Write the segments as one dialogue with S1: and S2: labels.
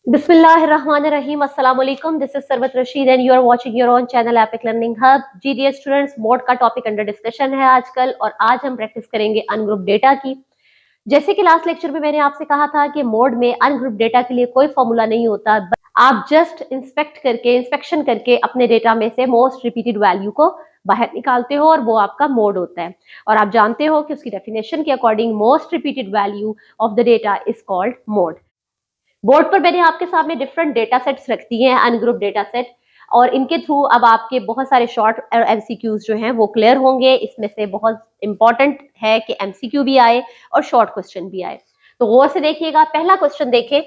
S1: Bismillahirrahmanirrahim. Assalamu alaikum. This is Sarwat Rashid and you are watching your own channel Epic Learning Hub. GDS students, mode का topic under discussion है आजकल और आज हम practice करेंगे ungroup data की। जैसे कि लास्ट लेक्चर में मैंने आपसे कहा था कि मोड में अनग्रुप डेटा के लिए कोई फॉर्मूला नहीं होता, आप जस्ट इंस्पेक्शन करके अपने डेटा में से मोस्ट रिपीटेड वैल्यू को बाहर निकालते हो और वो आपका मोड होता है। और आप जानते हो कि उसकी डेफिनेशन के according most repeated value of the data is called mode. Board पर मैंने आपके सामने डिफरेंट डेटा सेट्स रख दिए हैं, अनग्रुप डेटा सेट, और इनके थ्रू अब आपके बहुत सारे शॉर्ट और एमसीक्यूज जो हैं वो क्लियर होंगे। इसमें से बहुत इंपॉर्टेंट है कि एमसीक्यू भी आए और शॉर्ट क्वेश्चन भी आए, तो गौर से देखिएगा। पहला क्वेश्चन देखें।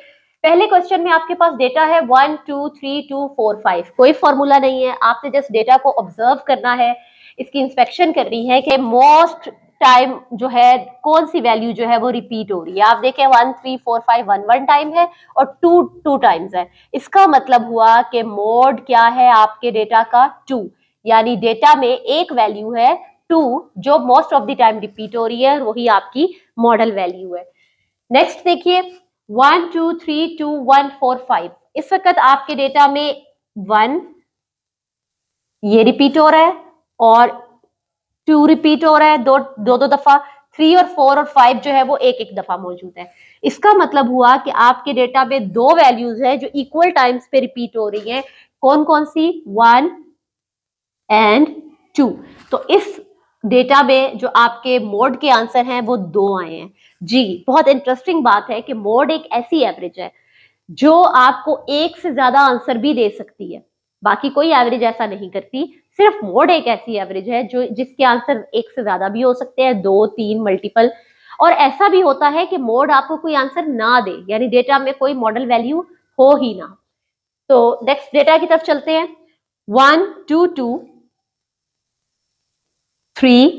S1: पहले क्वेश्चन में आपके पास डेटा है 1 2 3 2 4 5। कोई फॉर्मूला नहीं है, आपने जस्ट डेटा को ऑब्जर्व करना है, इसकी इंस्पेक्शन करनी है कि मोस्ट टाइम जो है कौन सी वैल्यू जो है वो रिपीट हो रही है। आप देखें 1 3 4 5 1 टाइम है और 2 टाइम्स है। इसका मतलब हुआ कि मोड क्या है आपके डेटा का 2, यानी डेटा में एक वैल्यू है 2 जो most of the time repeat हो रही है, वही आपकी मॉडल वैल्यू है। नेक्स्ट देखिए 1 2 3 2 1 4 5। इस वक्त आपके डेटा में 1 ये रिपीट हो रहा है और 2 रिपीट हो रहा है दो दफा। 3 और 4 और 5 जो है वो एक एक दफा मौजूद है। इसका मतलब हुआ कि आपके डेटा में दो वैल्यूज है जो इक्वल टाइम्स पे रिपीट हो रही है। कौन कौन सी? 1 एंड 2। तो इस डेटा में जो आपके मोड के आंसर हैं वो दो आए हैं। जी, बहुत इंटरेस्टिंग बात है कि मोड एक ऐसी एवरेज है जो आपको एक से ज्यादा आंसर भी दे सकती है, बाकी कोई एवरेज ऐसा नहीं करती। सिर्फ मोड एक ऐसी एवरेज है जो जिसके आंसर एक से ज्यादा भी हो सकते हैं, 2 3 मल्टीपल। और ऐसा भी होता है कि मोड आपको कोई आंसर ना दे, यानी डेटा में कोई मॉडल वैल्यू हो ही ना। तो नेक्स्ट डेटा की तरफ चलते हैं। 1 2 2 3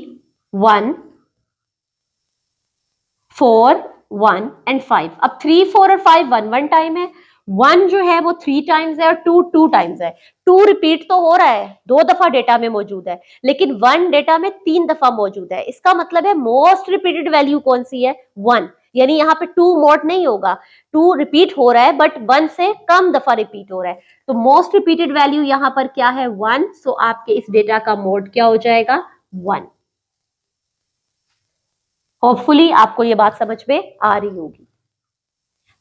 S1: 1 4 1 एंड 5। अब 3 4 और 5 1 टाइम है, 1 जो है वो 3 टाइम्स है और 2 टाइम्स है। 2 रिपीट तो हो रहा है, 2 दफा डेटा में मौजूद है, लेकिन 1 डेटा में 3 दफा मौजूद है। इसका मतलब है मोस्ट रिपीटेड वैल्यू कौन सी है? 1। यानी यहाँ पे 2 मोड नहीं होगा, 2 रिपीट हो रहा है बट 1 से कम दफा रिपीट हो रहा है। तो मोस्ट रिपीटेड वैल्यू यहाँ पर क्या है? 1। सो आपके इस डेटा का मोड क्या हो जाएगा? 1। होपफुली आपको ये बात समझ में आ रही होगी।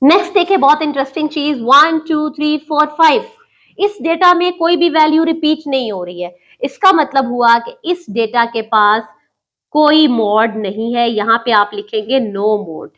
S1: नेक्स्ट देखिए, बहुत इंटरेस्टिंग चीज 1 2 3 4 5। इस डेटा में कोई भी वैल्यू रिपीट नहीं हो रही है। इसका मतलब हुआ कि इस डेटा के पास कोई मोड नहीं है। यहाँ पे आप लिखेंगे नो मोड।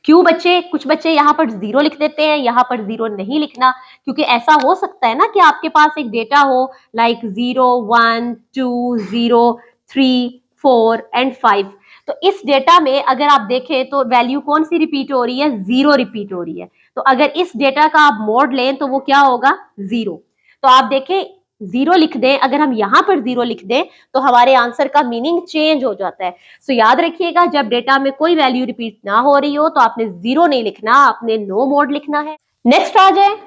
S1: क्यों बच्चे? कुछ बच्चे यहाँ पर 0 लिख देते हैं, यहाँ पर 0 नहीं लिखना, क्योंकि ऐसा हो सकता है ना कि आपके पास एक डेटा हो लाइक 0 1 2 0 3 4 एंड 5। तो इस डेटा में अगर आप देखें तो वैल्यू कौन सी रिपीट हो रही है? 0 रिपीट हो रही है। तो अगर इस डेटा का आप मोड लें तो वो क्या होगा? 0। तो आप देखें 0 लिख दें, अगर हम यहाँ पर 0 लिख दें तो हमारे आंसर का मीनिंग चेंज हो जाता है। सो याद रखिएगा, जब डेटा में कोई वैल्यू रिपीट ना हो रही हो तो आपने 0 नहीं लिखना, आपने नो मोड लिखना है। नेक्स्ट आ जाए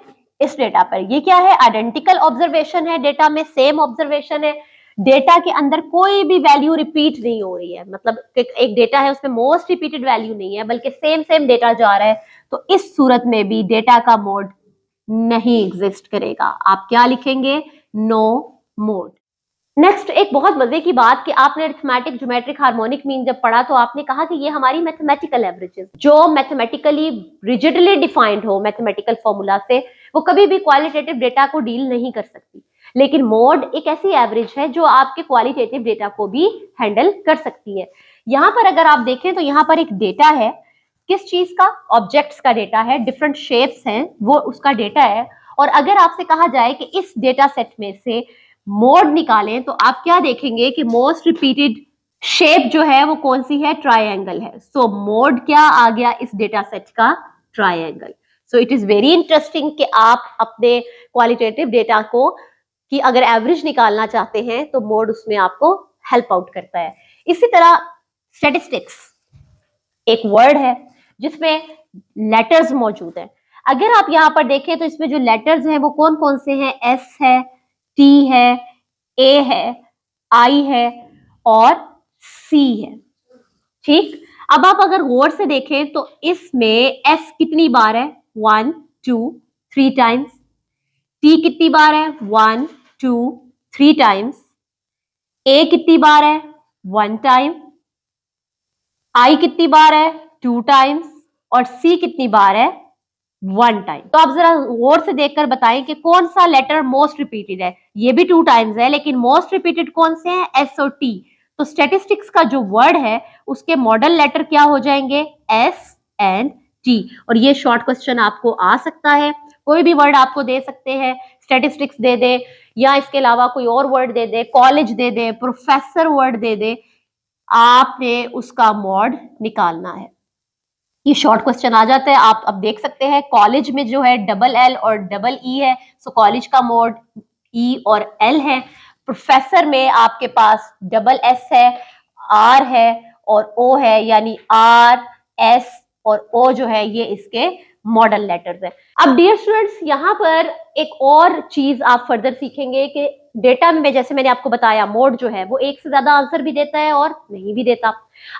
S1: इस डेटा पर। ये क्या है? आइडेंटिकल ऑब्जर्वेशन है, डेटा में सेम ऑब्जर्वेशन है। डेटा के अंदर कोई भी वैल्यू रिपीट नहीं हो रही है, मतलब एक डेटा है उसमें मोस्ट रिपीटेड वैल्यू नहीं है बल्कि सेम सेम डेटा जा रहा है। तो इस सूरत में भी डेटा का मोड नहीं एग्जिस्ट करेगा। आप क्या लिखेंगे? No mode. नेक्स्ट एक बहुत मजे की बात कि आपने अरिथमेटिक ज्योमेट्रिक हार्मोनिक मीन जब पढ़ा तो आपने कहा कि ये हमारी मैथमेटिकल एवरेजेस जो मैथमेटिकली रिजिडली डिफाइंड हो मैथमेटिकल फॉर्मूला से, वो कभी भी क्वालिटेटिव डेटा को डील नहीं कर सकती। लेकिन मोड एक ऐसी एवरेज है जो आपके क्वालिटेटिव डेटा को भी हैंडल कर सकती है। यहाँ पर अगर आप देखें तो यहाँ पर एक डेटा है, किस चीज का? ऑब्जेक्ट्स का डेटा है, डिफरेंट शेप्स हैं वो उसका डेटा है। और अगर आपसे कहा जाए कि इस डेटा सेट में से मोड निकालें तो आप क्या देखेंगे कि मोस्ट रिपीटेड शेप जो है वो कौन सी है? ट्रायंगल है। सो मोड क्या आ गया इस डेटा सेट का? Triangle. So it is very interesting कि आप अपने क्वालिटेटिव डेटा को कि अगर एवरेज निकालना चाहते हैं तो मोड उसमें आपको हेल्प आउट करता है। इसी तरह स्टैटिस्टिक्स एक वर्ड है जिसमें लेटर्स मौजूद है। अगर आप यहाँ पर देखें तो इसमें जो लेटर्स हैं वो कौन कौन से हैं? एस है, टी है, ए है, आई है और सी है। ठीक, अब आप अगर गौर से देखें तो इसमें एस कितनी बार है? 1 2 3 टाइम्स। टी कितनी बार है? 1 2 3 टाइम्स। ए कितनी बार है? 1 टाइम। आई कितनी बार है? 2 टाइम्स। और सी कितनी बार है? 1 टाइम। तो आप जरा गौर से देखकर बताएं कि कौन सा लेटर मोस्ट रिपीटेड है। ये भी 2 टाइम्स है, लेकिन मोस्ट रिपीटेड कौन से हैं? एस और टी। तो स्टैटिस्टिक्स का जो वर्ड है उसके मॉडल लेटर क्या हो जाएंगे? S and T. और ये शॉर्ट क्वेश्चन आपको आ सकता है, कोई भी वर्ड आपको दे सकते हैं, स्टैटिस्टिक्स दे दे या इसके अलावा कोई और वर्ड दे दे, कॉलेज दे दे, प्रोफेसर वर्ड दे दे, आपने उसका मॉड निकालना है। ये शॉर्ट क्वेश्चन आ जाता है। आप अब देख सकते हैं कॉलेज में जो है डबल एल और डबल ई है, सो कॉलेज का मोड ई और एल है। प्रोफेसर में आपके पास डबल एस है, आर है और ओ है, यानी आर एस और ओ जो है ये इसके मॉडल लेटर्स है। अब डियर स्टूडेंट्स, यहाँ पर एक और चीज आप फर्दर सीखेंगे कि डेटा में जैसे मैंने आपको बताया मोड जो है वो एक से ज्यादा आंसर भी देता है और नहीं भी देता।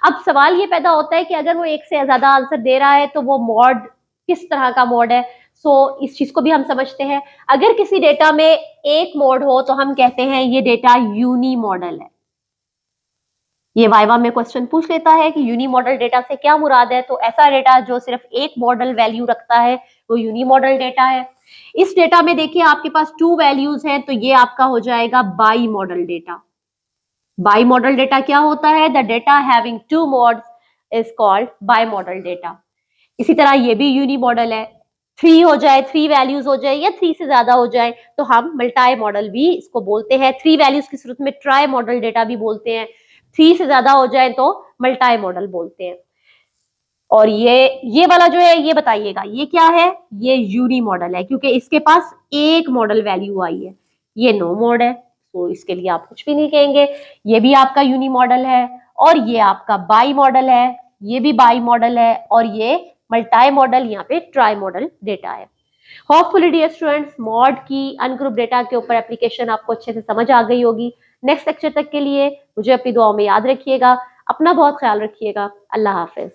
S1: अब सवाल ये पैदा होता है कि अगर वो एक से ज्यादा आंसर दे रहा है तो वो मॉड किस तरह का मॉड है। इस चीज को भी हम समझते हैं। अगर किसी डेटा में एक मोड हो तो हम कहते हैं ये डेटा यूनी मॉडल है। ये वाइवा में क्वेश्चन पूछ लेता है कि यूनी मॉडल डेटा से क्या मुराद है। तो ऐसा डेटा जो सिर्फ एक मॉडल वैल्यू रखता है वो यूनी मॉडल डेटा है। इस डेटा में देखिए आपके पास 2 वैल्यूज हैं, तो ये आपका हो जाएगा by model data. By model data क्या होता है? The data having 2 modes is called by model data. इसी तरह ये भी यूनी मॉडल है। 3 हो जाए, 3 वैल्यूज हो जाए या 3 से ज्यादा हो जाए तो हम मल्टाई मॉडल भी इसको बोलते हैं। 3 वैल्यूज की सूरत में ट्राई मॉडल डेटा भी बोलते हैं। 3 से ज्यादा हो जाए तो मल्टाई मॉडल बोलते हैं। और ये वाला जो है ये बताइएगा ये क्या है? ये यूनी मॉडल है, क्योंकि इसके पास एक मॉडल वैल्यू आई है। ये नो मोड है, तो इसके लिए आप कुछ भी नहीं कहेंगे। ये भी आपका यूनी मॉडल है और ये आपका बाई मॉडल है, ये भी बाई मॉडल है और ये मल्टाई मॉडल, यहाँ पे ट्राई मॉडल डेटा है। होपफुली डियर स्टूडेंट्स, मॉड की अनग्रुप डेटा के ऊपर एप्लीकेशन आपको अच्छे से समझ आ गई होगी। नेक्स्ट लेक्चर तक के लिए मुझे अपनी दुआओं में याद रखिएगा। अपना बहुत ख्याल रखिएगा। अल्लाह हाफिज।